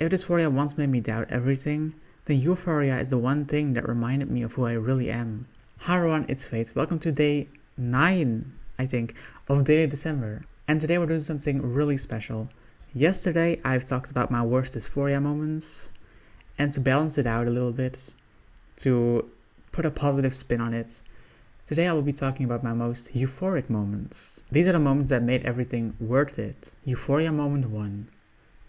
If dysphoria once made me doubt everything, then euphoria is the one thing that reminded me of who I really am. Hi everyone, it's Faith. Welcome to day 9, I think, of Daily December. And today we're doing something really special. Yesterday I've talked about my worst dysphoria moments, and to balance it out a little bit, to put a positive spin on it, today I will be talking about my most euphoric moments. These are the moments that made everything worth it. Euphoria moment 1.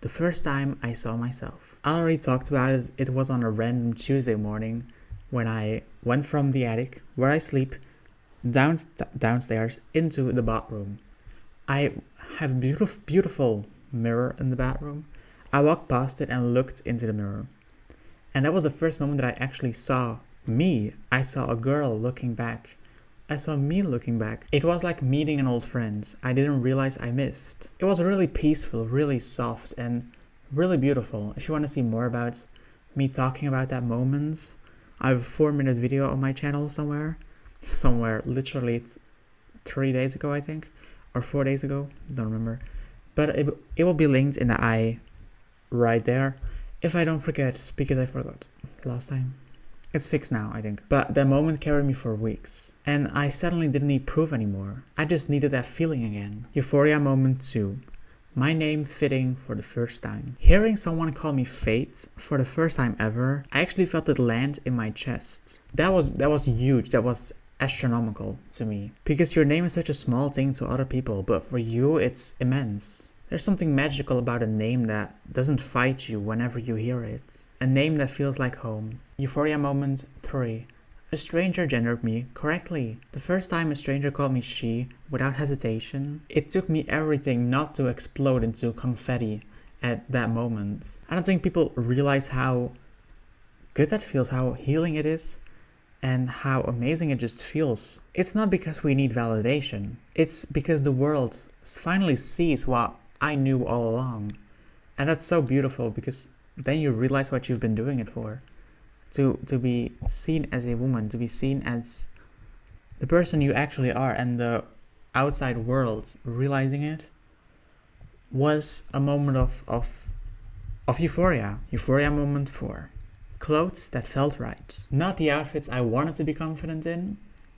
The first time I saw myself. I already talked about it. It was on a random Tuesday morning when I went from the attic, where I sleep, downstairs into the bathroom. I have a beautiful mirror in the bathroom. I walked past it and looked into the mirror. And that was the first moment that I actually saw me. I saw a girl looking back. I saw me looking back. It was like meeting an old friend I didn't realize I missed. It was really peaceful, really soft, and really beautiful. If you want to see more about me talking about that moment, I have a 4-minute video on my channel somewhere, literally 3 days ago, I think, or 4 days ago, don't remember. But it will be linked in the eye right there, if I don't forget, because I forgot last time. It's fixed now, I think. But that moment carried me for weeks. And I suddenly didn't need proof anymore. I just needed that feeling again. Euphoria moment 2. My name fitting for the first time. Hearing someone call me Fate for the first time ever, I actually felt it land in my chest. That was huge. That was astronomical to me. Because your name is such a small thing to other people, but for you it's immense. There's something magical about a name that doesn't fight you whenever you hear it. A name that feels like home. Euphoria moment 3. A stranger gendered me correctly. The first time a stranger called me she, without hesitation, it took me everything not to explode into confetti at that moment. I don't think people realize how good that feels, how healing it is, and how amazing it just feels. It's not because we need validation. It's because the world finally sees what I knew all along. And that's so beautiful, because then you realize what you've been doing it for. To be seen as a woman, to be seen as the person you actually are, and the outside world realizing it was a moment of euphoria. Euphoria moment 4. Clothes that felt right. Not the outfits I wanted to be confident in,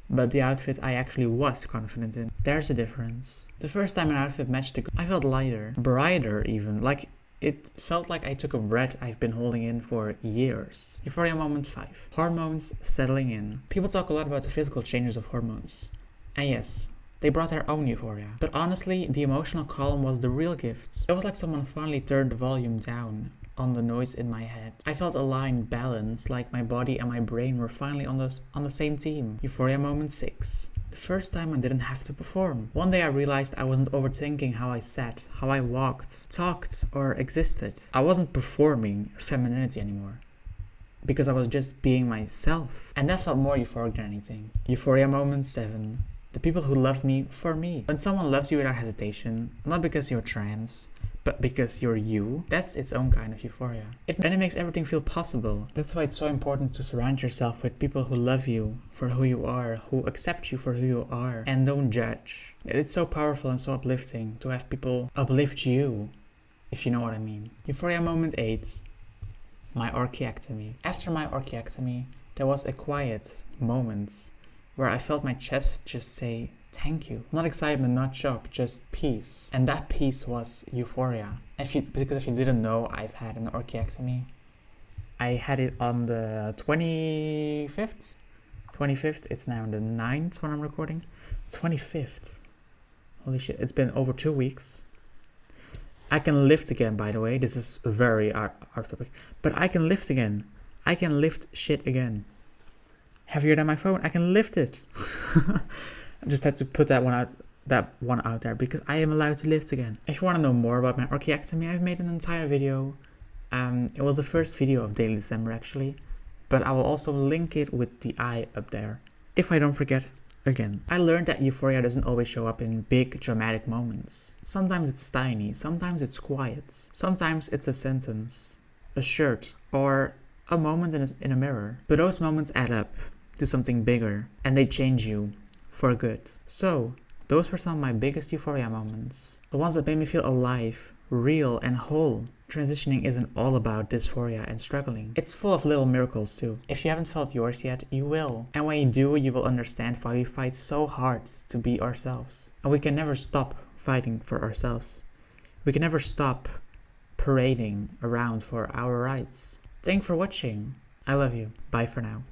but the outfit I actually was confident in. There's a difference. The first time an outfit matched I felt lighter, brighter even, like it felt like I took a breath I've been holding in for years. Euphoria moment 5. Hormones settling in. People talk a lot about the physical changes of hormones. And yes, they brought their own euphoria. But honestly, the emotional calm was the real gift. It was like someone finally turned the volume down on the noise in my head. I felt aligned, balanced, like my body and my brain were finally on the same team. Euphoria moment 6. The first time I didn't have to perform. One day I realized I wasn't overthinking how I sat, how I walked, talked, or existed. I wasn't performing femininity anymore, because I was just being myself. And that felt more euphoric than anything. Euphoria moment 7. The people who love me for me. When someone loves you without hesitation, not because you're trans, but because you're you, that's its own kind of euphoria. And it makes everything feel possible. That's why it's so important to surround yourself with people who love you for who you are, who accept you for who you are, and don't judge. It's so powerful and so uplifting to have people uplift you, if you know what I mean. Euphoria moment 8. My orchiectomy. After my orchiectomy, there was a quiet moment where I felt my chest just say, thank you. Not excitement, not shock, just peace. And that peace was euphoria. Because if you didn't know, I've had an orchiectomy. I had it on the 25th. It's now the 9th when I'm recording. 25th. Holy shit, it's been over 2 weeks. I can lift again, by the way. This is very off topic. But I can lift again. I can lift shit again. Heavier than my phone. I can lift it. I just had to put that one out there because I am allowed to lift again. If you want to know more about my orchiectomy, I've made an entire video. It was the first video of Daily December actually, but I will also link it with the eye up there, if I don't forget again. I learned that euphoria doesn't always show up in big dramatic moments. Sometimes it's tiny, sometimes it's quiet, sometimes it's a sentence, a shirt, or a moment in a mirror. But those moments add up to something bigger, and they change you for good. So those were some of my biggest euphoria moments. The ones that made me feel alive, real and whole, transitioning isn't all about dysphoria and struggling. It's full of little miracles too. If you haven't felt yours yet, you will. And when you do, you will understand why we fight so hard to be ourselves. And we can never stop fighting for ourselves. We can never stop parading around for our rights. Thanks for watching. I love you. Bye for now.